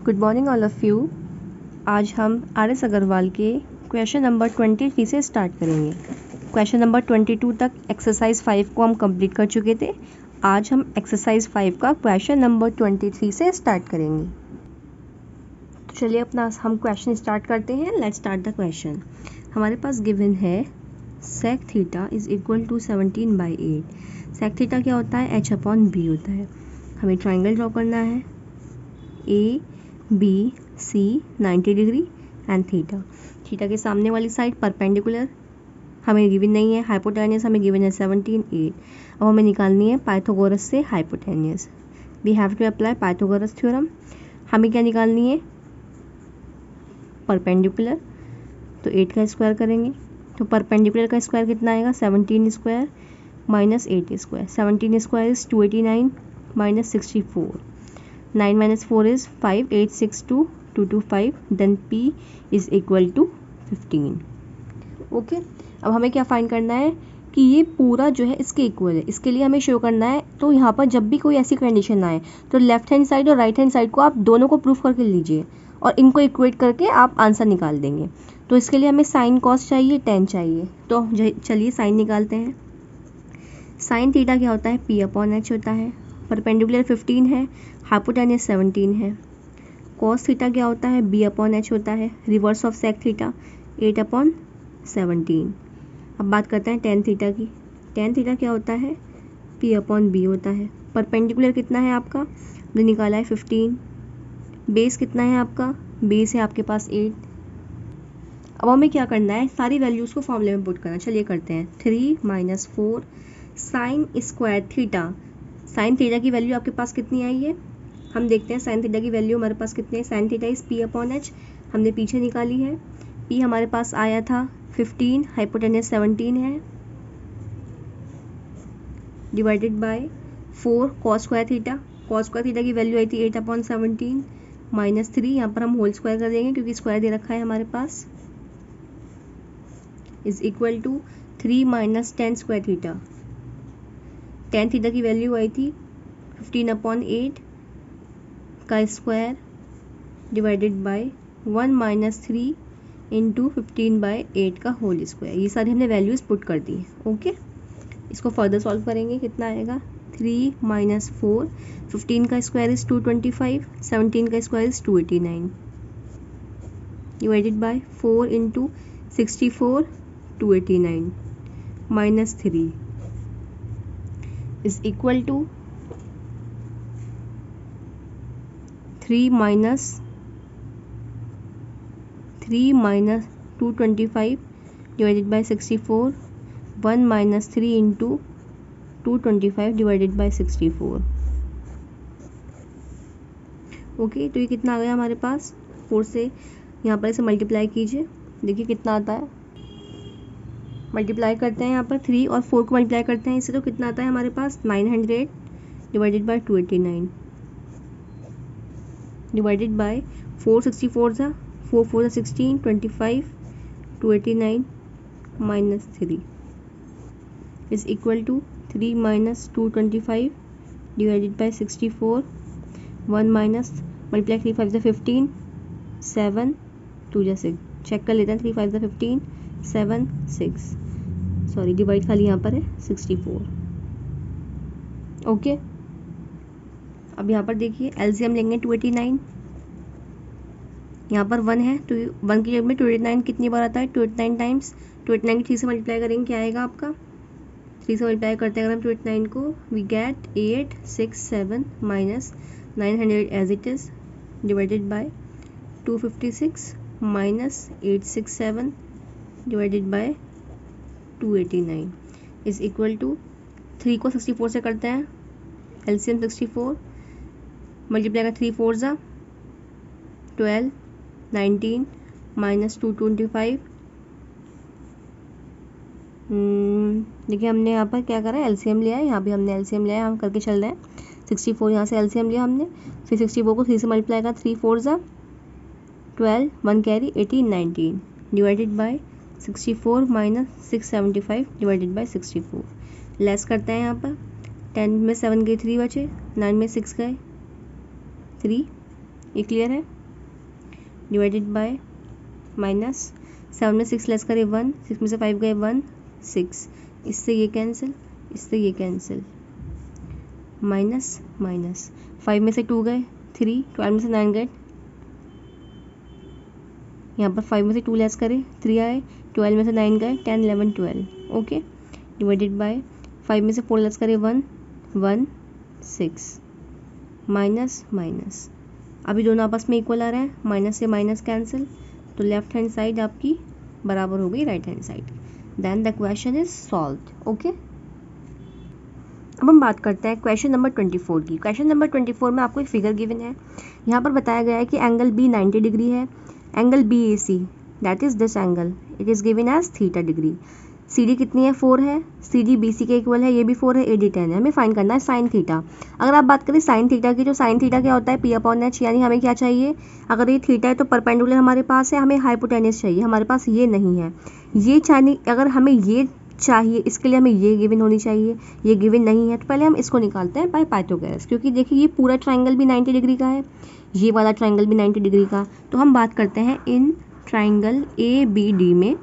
Good morning all of you. आज हम RS Agarwal के क्वेश्चन नंबर 23 से स्टार्ट करेंगे। क्वेश्चन नंबर 22 तक एक्सरसाइज 5 को हम कंप्लीट कर चुके थे। आज हम एक्सरसाइज 5 का क्वेश्चन नंबर 23 से स्टार्ट करेंगे। तो चलिए अपना हम क्वेश्चन स्टार्ट करते हैं। Let's start the question. हमारे पास गिवन है sec theta is equal to 17/8। sec theta क्या होता है? h/b होता है। हमें ट्राइंगल ड्रॉ करना है A B C 90 degree and theta. Theta के सामने वाली साइड परपेंडिकुलर हमें गिवन नहीं है। हाइपोटेनियस हमें गिवन है 17/8। अब हमें निकालनी है पाइथागोरस से hypotenuse. We have to apply Pythagoras theorem. हमें क्या निकालनी है? परपेंडिकुलर। तो 8 का स्क्वायर करेंगे तो परपेंडिकुलर का स्क्वायर कितना आएगा? 17 square minus 8 square. 17 square is 289 minus 64। 9 minus 4 is 5, 8, 6, 2, 2, 2, 5, then P is equal to 15। Okay, अब हमें क्या फाइंड करना है कि ये पूरा जो है इसके इक्वल है। इसके लिए हमें शो करना है। तो यहाँ पर जब भी कोई ऐसी कंडीशन आए तो लेफ्ट हैंड साइड और राइट हैंड साइड को आप दोनों को प्रूफ करके लीजिए और इनको इक्वेट करके आप आंसर निकाल देंगे। तो इसके लिए हमें साइन कॉस चाहिए, tan चाहिए। तो चलिए साइन निकालते हैं। साइन थीटा क्या होता है? P/H होता है। परपेंडिकुलर 15 है, हाइपोटेनियस 17 है। कॉस थीटा क्या होता है? B/H होता है। Reverse of sec theta 8/17। अब बात करते हैं टेन थीटा की। टेन थीटा क्या होता है? P/B होता है। परपेंडिकुलर कितना है आपका? हमने निकाला है 15। बेस कितना है आपका? बेस है आपके पास 8। अब हमें क्या करना है? सारी वैल्यूज़ को फॉर्मूले में पुट करना। चलिए करते हैं। 3 - 4 sine square theta. Sine theta की वैल्यू आपके पास कितनी आई है? हम देखते हैं साइन थीटा की वैल्यू हमारे पास कितनी है। Sine theta is P/H। हमने पीछे निकाली है। P हमारे पास आया था 15, हाइपोटेनियस 17 है, divided by 4 cos square theta. Cos square theta की वैल्यू आई थी 8/17 माइनस 3। यहाँ पर हम होल स्क्वायर कर देंगे क्योंकि स्क्वायर दे रखा है हमारे पास। Is equal to 3 - tan square theta. tan theta की वैल्यू आई थी 15/8 का स्क्वायर डिवाइडेड बाय 1 - 3 इंटू 15/8 का होल स्क्वायर। ये सारी हमने वैल्यूज़ पुट कर दी। ओके, इसको फर्दर सॉल्व करेंगे। कितना आएगा? 3 - 4, 15 का स्क्वायर इज 225, 17 का square is 289 divided by 4 into 64 289 minus 3 is equal to 3 - 225 divided by 64, 1 - 3 into 225 divided by 64। Okay, तो ये कितना आ गया हमारे पास? 4 से यहाँ पर इसे मल्टीप्लाई कीजिए, देखिए कितना आता है। मल्टीप्लाई करते हैं यहाँ पर 3 और 4 को मल्टीप्लाई करते हैं इससे, तो कितना आता है हमारे पास? 900 डिवाइडेड बाय 289 डिवाइडेड बाय 464 था, 4 4 16, 25, 289 minus 3 is equal to 3 - 225 divided by 64, 1 minus multiply 3 5 15, 7 2 6। Check कर लेते हैं। 3 5 15, 7 6। सॉरी, डिवाइड खाली यहाँ पर है 64। ओके, अब यहाँ पर देखिए एलसीएम लेंगे 289। यहाँ पर 1 है तो 1 की जगह में 289 कितनी बार आता है? 289 टाइम्स 289 की 3 से मल्टीप्लाई करेंगे, क्या आएगा आपका? 3 से मल्टीप्लाई करते हैं अगर हम 289 को, we get 867 minus 900 as it is divided by 256 minus 867 divided by 289 is equal to 3 को 64 से करते हैं। एलसीएम 64 मल्टीप्लाई का 3 4 ज़ा 12, 19 माइनस 225। देखिए हमने यहाँ पर क्या करा है? एलसीएम लिया है। यहाँ भी हमने एलसीएम लिया है, हम करके चल रहे हैं। 64 यहाँ से एलसीएम लिया हमने, फिर 64 को 3 से मल्टीप्लाई का 3 4 ज़ा 12, 1 carry 18 19 divided by 64 minus 675 divided by 64। Less करते हैं यहाँ पर। 10 में 7 गए 3 बचे, 9 में 6 गए 3। ये क्लियर है? डिवाइडेड बाय माइनस 7 में 6 लेस करे 1, 6 में से 5 गए 1, 6, इससे ये कैंसिल, इससे ये कैंसिल, माइनस माइनस 5 में से 2 गए 3, 12 में से 9 गए, यहाँ पर 5 में से 2 लेस करे 3 आए, 12 में से 9 गए 10, 11, 12, ओके, डिवाइडेड बाय 5 में से 4 लेस करे 1, 1, 6, माइनस माइनस, अभी दोनों आपस में इक्वल आ रहे हैं, माइनस से माइनस कैंसिल, तो लेफ्ट हैंड साइड आपकी बराबर हो गई right hand side. Then the question is solved. Okay, अब हम बात करते हैं क्वेश्चन नंबर 24 की। क्वेश्चन नंबर 24 में आपको एक फिगर गिवन है, यहाँ पर बताया गया है कि एंगल बी 90 डिग्री है, angle B A C that is this angle, it is given as theta degree. C D कितनी है 4 है, सी डी बी सी के इक्वल है, ये भी 4 है, ए डी 10 है, हमें फाइंड करना है साइन थीटा। अगर आप बात करें साइन थीटा की, तो साइन थीटा क्या होता है पी अपॉन एच, यानी हमें क्या चाहिए, अगर ये थीटा है तो परपेंडिकुलर हमारे पास है, हमें हाइपोटेनस चाहिए, हमारे पास ये नहीं है, ये चाहिए, अगर हमें ये चाहिए इसके लिए हमें ये गिवन होनी चाहिए, ये गिवन नहीं है, तो पहले हम इसको निकालते हैं बाय पाइथागोरस, क्योंकि देखिए ये पूरा ट्राइंगल भी 90 डिग्री का है, ये वाला ट्राइंगल भी 90 डिग्री का, तो हम बात करते हैं in triangle A B D में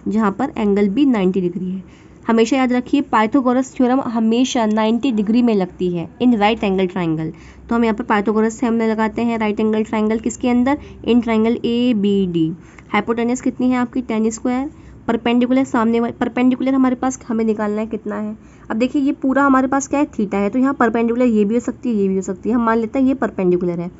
जहाँ पर एंगल भी 90 डिग्री है। हमेशा याद रखिए पाइथागोरस थ्योरम हमेशा 90 डिग्री में लगती है इन राइट एंगल ट्राइंगल, तो हम यहाँ पर पाइथागोरस से हमने लगाते हैं राइट एंगल ट्राइंगल किसके अंदर, in triangle A B D. Hypotenuse कितनी है आपकी 10 स्क्वायर, परपेंडिकुलर सामने वाले परपेंडिकुलर हमारे पास हमें निकालना है कितना है। अब देखिए ये पूरा हमारे पास क्या है थीटा है, तो यहाँ परपेंडिकुलर ये भी हो सकती है, ये भी हो सकती है, हम मान लेते हैं ये परपेंडिकुलर है,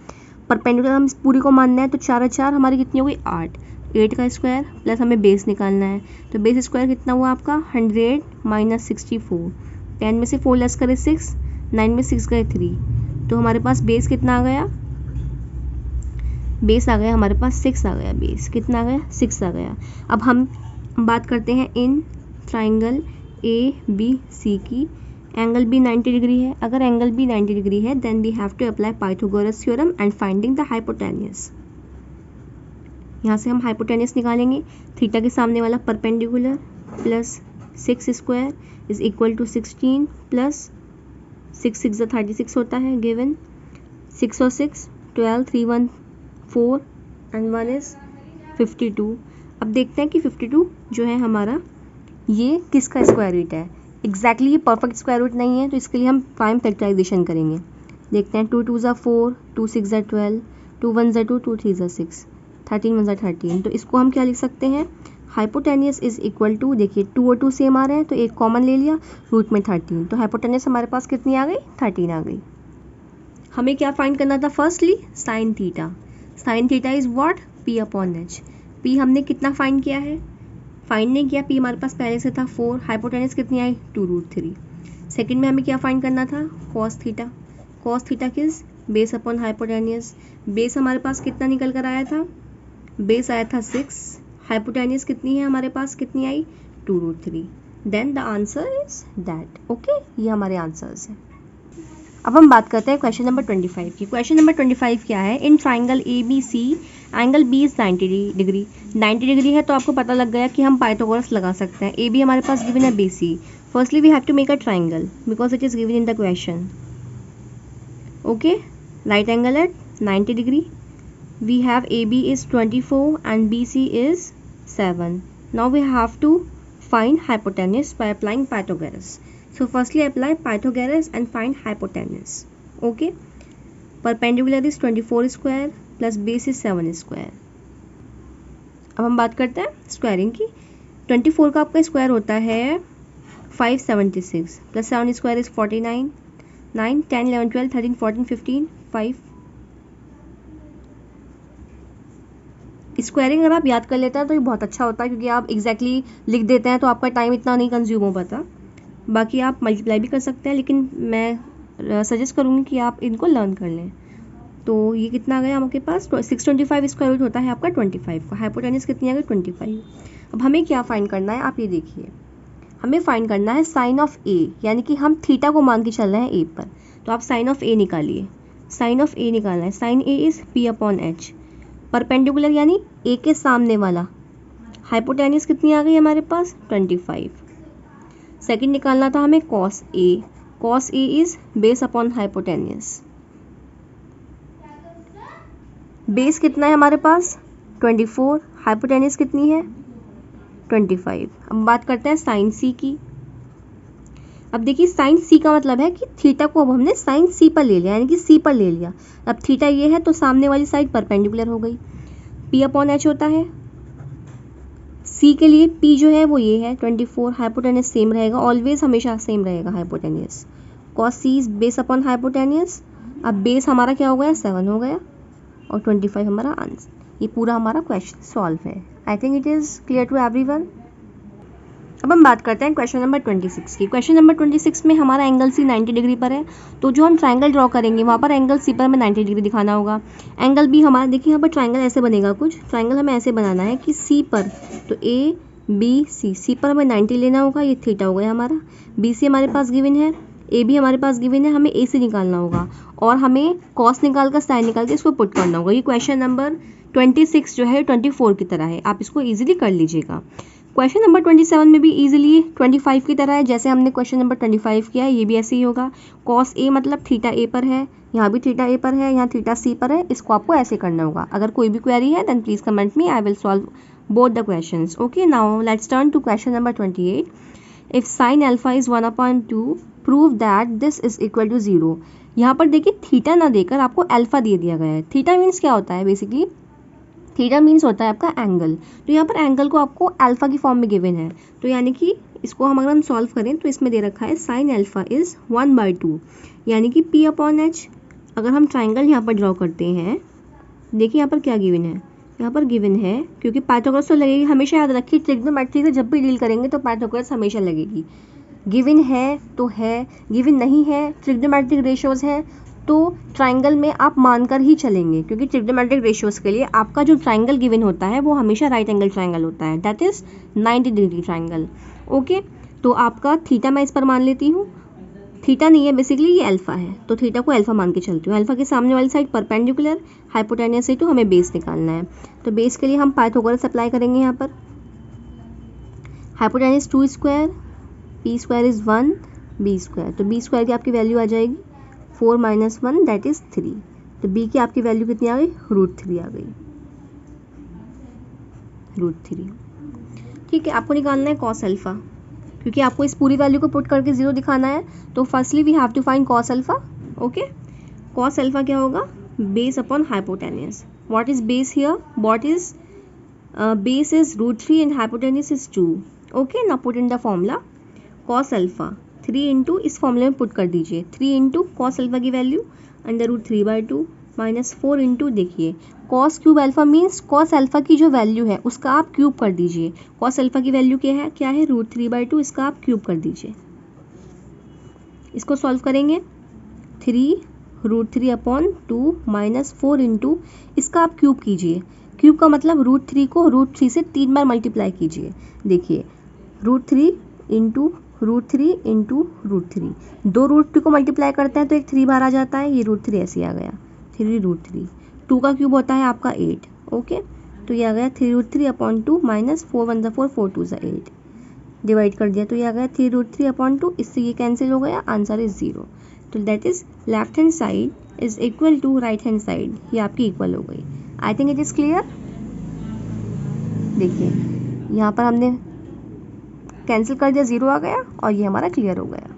परपेंडिकुलर हम इस पूरी को मानना है, तो 4 और 4 हमारी कितनी हो गई 8, 8 का स्क्वायर प्लस हमें बेस निकालना है, तो बेस स्क्वायर कितना हुआ आपका 100 माइनस 64, 10 में से 4 लेस करे 6, 9 में 6 गए 3, तो हमारे पास बेस कितना आ गया, बेस आ गया हमारे पास 6 आ गया, बेस कितना आ गया 6 आ गया। अब हम बात करते हैं इन ट्राइंगल ए बी सी की, एंगल बी 90 डिग्री है, अगर एंगल बी 90 डिग्री है then we have to apply Pythagoras theorem and finding the hypotenuse. यहाँ से हम हाइपोटेन्यूस निकालेंगे, थीटा के सामने वाला perpendicular plus 6 square is equal to 16 plus 6 6 36 होता है गिवन, 6 और 6 12, 3 1 4 एंड 1 इज 52। अब देखते हैं कि 52 जो है हमारा ये किसका स्क्वायर रूट है, एग्जैक्टली ये परफेक्ट स्क्वायर रूट नहीं है, तो इसके लिए हम प्राइम फैक्टराइजेशन करेंगे। देखते हैं 2 2 ज़ा 4, 2 6 ज़ा 12, 2 1 ज़ा 2, 2 3 ज़ा 6, 13 1 ज़ा 13, तो इसको हम क्या लिख सकते हैं, हाइपोटेनियस इज इक्वल टू, देखिए 2 और 2 सेम आ रहे हैं तो एक कॉमन ले लिया, रूट में 13, तो हाइपोटेनियस हमारे पास कितनी आ गई 13 आ गई। हमें क्या फाइंड करना था, firstly sine theta, sine theta is what P upon H, P हमने कितना फाइंड किया है, फाइंड नहीं किया, पी हमारे पास पहले से था 4, हाइपोटेनस कितनी आई 2√3। सेकंड में हमें क्या फाइंड करना था कॉस थीटा, कॉस थीटा किस बेस अपॉन हाइपोटेनियस, बेस हमारे पास कितना निकल कर आया था, बेस आया था 6, हाइपोटेनियस कितनी है हमारे पास कितनी आई 2√3, then the answer is that. Okay, ये हमारे आंसर्स हैं। अब हम बात करते हैं क्वेश्चन नंबर 25 की। क्वेश्चन नंबर 25 क्या है, in triangle A B C angle B is 90 degree, 90 degree है तो आपको पता लग गया कि हम पाइथागोरस लगा सकते हैं। ए बी हमारे पास गिवन है B C, firstly we have to make a triangle because it is given in the question. Okay, right angle at 90 degree, we have AB is 24 and BC is 7. Now we have to find hypotenuse by applying Pythagoras. So firstly apply Pythagoras and find hypotenuse. Okay, perpendicular is 24 square plus base is 7 square. अब हम बात करते हैं squaring की। 24 का आपका square होता है 576 प्लस 7 स्क्वायर इज 49, 9 10 11 12 13 14 15 5। स्क्वायरिंग अगर आप याद कर लेते हैं तो ये बहुत अच्छा होता है, क्योंकि आप एग्जैक्टली लिख देते हैं तो आपका टाइम इतना नहीं कंज्यूम हो पाता। बाकी आप मल्टीप्लाई भी कर सकते हैं, लेकिन मैं सजेस्ट करूँगी कि आप इनको लर्न कर लें। तो ये कितना आ गया आपके पास 625 स्क्वायर रूट होता है आपका 25 का, हाइपोटेनस कितनी आ गई 25। अब हमें क्या फाइंड करना है, आप ये देखिए, हमें फाइंड करना है साइन ऑफ ए, यानी कि हम थीटा को मान के चल रहे हैं ए पर, तो आप साइन ऑफ ए निकालिए, साइन ऑफ ए निकालना है, sine A is P upon H, perpendicular यानी ए के सामने वाला, हाइपोटेनस कितनी आ गई हमारे पास 25। सेकंड निकालना था हमें cos A, cos A is base upon hypotenuse, base कितना है हमारे पास 24, हाइपोटेन्यूज कितनी है 25। अब बात करते हैं साइन सी की। अब देखिए साइन सी का मतलब है कि थीटा को अब हमने साइन सी पर ले लिया, यानी कि सी पर ले लिया। अब थीटा ये है तो सामने वाली साइड परपेंडिकुलर हो गई। पी अपॉन एच होता है, सी के लिए पी जो है वो ये है 24, हाइपोटेन्यूज सेम रहेगा, ऑलवेज हमेशा सेम रहेगा hypotenuse. Cos C is base upon hypotenuse. अब बेस हमारा क्या हो गया 7 हो गया और 25 हमारा आंसर। ये पूरा हमारा क्वेश्चन सॉल्व है। I think it is clear to everyone. अब हम बात करते हैं क्वेश्चन नंबर 26 की। क्वेश्चन नंबर 26 में हमारा एंगल सी 90 डिग्री पर है, तो जो हम ट्राइंगल ड्रॉ करेंगे वहाँ पर एंगल सी पर हमें 90 डिग्री दिखाना होगा। एंगल बी हमारा देखिए यहाँ पर ट्राइंगल ऐसे बनेगा, कुछ ट्राइंगल हमें ऐसे बनाना है कि सी पर, तो ए बी सी पर हमें 90 लेना होगा, ये थीटा हो गया हमारा। बी सी हमारे पास गिवन है, ए भी हमारे पास गिवन है, हमें ए से निकालना होगा और हमें कॉस निकाल कर साइन निकाल के इसको पुट करना होगा। ये क्वेश्चन नंबर 26 जो है 24 की तरह है, आप इसको ईजिली कर लीजिएगा। क्वेश्चन नंबर 27 में भी इजीली 25 की तरह है, जैसे हमने क्वेश्चन नंबर 25 किया है, ये भी ऐसे ही होगा। कॉस ए मतलब थीटा ए पर है, यहाँ भी थीटा ए पर है, यहाँ थीटा सी पर है, इसको आपको ऐसे करना होगा। अगर कोई भी क्वेरी है then please comment me, I will solve both the questions. Okay, now let's turn to question number 28। If sine alpha is 1/2 prove that this is equal to 0। यहाँ पर देखिए थीटा ना देकर आपको अल्फा दे दिया गया है। थीटा मीन्स क्या होता है, बेसिकली थीटा मीन्स होता है आपका एंगल, तो यहाँ पर एंगल को आपको अल्फा की फॉर्म में गिवन है, तो यानी कि इसको हम अगर हम सॉल्व करें तो इसमें दे रखा है साइन अल्फा इज़ 1/2, यानी कि पी अपॉन एच। अगर हम ट्राइंगल यहाँ पर ड्रॉ करते हैं, देखिए यहाँ पर क्या गिवन है, यहाँ पर गिवन है, क्योंकि पाइथागोरस तो लगेगी, हमेशा याद रखिए ट्रिग्नोमेट्री से जब भी डील करेंगे तो पाइथागोरस हमेशा लगेगी। गिवन है तो है, गिवन नहीं है, ट्रिग्नोमेट्रिक रेशियोज है तो ट्राइंगल में आप मानकर ही चलेंगे, क्योंकि ट्रिग्नोमेट्रिक रेशियोज के लिए आपका जो ट्राइंगल गिवन होता है वो हमेशा राइट एंगल ट्राइंगल होता है, that is 90 degree triangle. Okay, तो आपका थीटा मैं इस पर मान लेती हूँ, थीटा नहीं है बेसिकली ये अल्फा है, तो थीटा को अल्फा मान के चलती हूँ। अल्फा के सामने वाली साइड परपेंडिकुलर, हाइपोटेन्यूज से तो हमें बेस निकालना है, तो बेस के लिए हम पाइथागोरस अप्लाई करेंगे। यहाँ पर hypotenuse 2 square, P square is 1, B square, तो बी स्क्वायर की आपकी वैल्यू आ जाएगी 4 - 1 दैट इज 3, तो बी की आपकी वैल्यू कितनी आ गई √3 आ गई, √3। ठीक है, आपको निकालना है कॉस अल्फा, क्योंकि आपको इस पूरी वैल्यू को पुट करके 0 दिखाना है, तो firstly we have to find cos alpha. Okay, cos alpha क्या होगा, base upon hypotenuse. What is base here, what is base is √3 and hypotenuse is 2। Okay, now put in the formula cos alpha 3 into, इस फॉर्मूले में put कर दीजिए 3 into cos alpha की value √3/2 minus 4 into, देखिए cos cube alpha means cos alpha की जो value है उसका आप क्यूब कर दीजिए। कॉस अल्फा की वैल्यू क्या है √3/2, इसका आप क्यूब कर दीजिए। इसको सॉल्व करेंगे 3√3/2 माइनस 4 इंटू, इसका आप क्यूब कीजिए। क्यूब का मतलब √3 को √3 से 3 बार मल्टीप्लाई कीजिए। देखिए √3 इंटू √3 इंटू √3, दो √3 को मल्टीप्लाई करते हैं तो एक 3 बार आ जाता है, ये √3 ऐसे आ गया 3√3। 2 का क्यूब होता है आपका 8। ओके, तो ये आ गया 3√3/2 माइनस 4 × 1 = 4, 4 × 2 = 8, डिवाइड कर दिया तो ये आ गया 3√3/2, इससे ये कैंसिल हो गया, आंसर इज 0। तो that is left hand side is equal to right hand side, ये आपकी इक्वल हो गई। I think it is clear. देखिए यहाँ पर हमने कैंसिल कर दिया, 0 आ गया और ये हमारा क्लियर हो गया।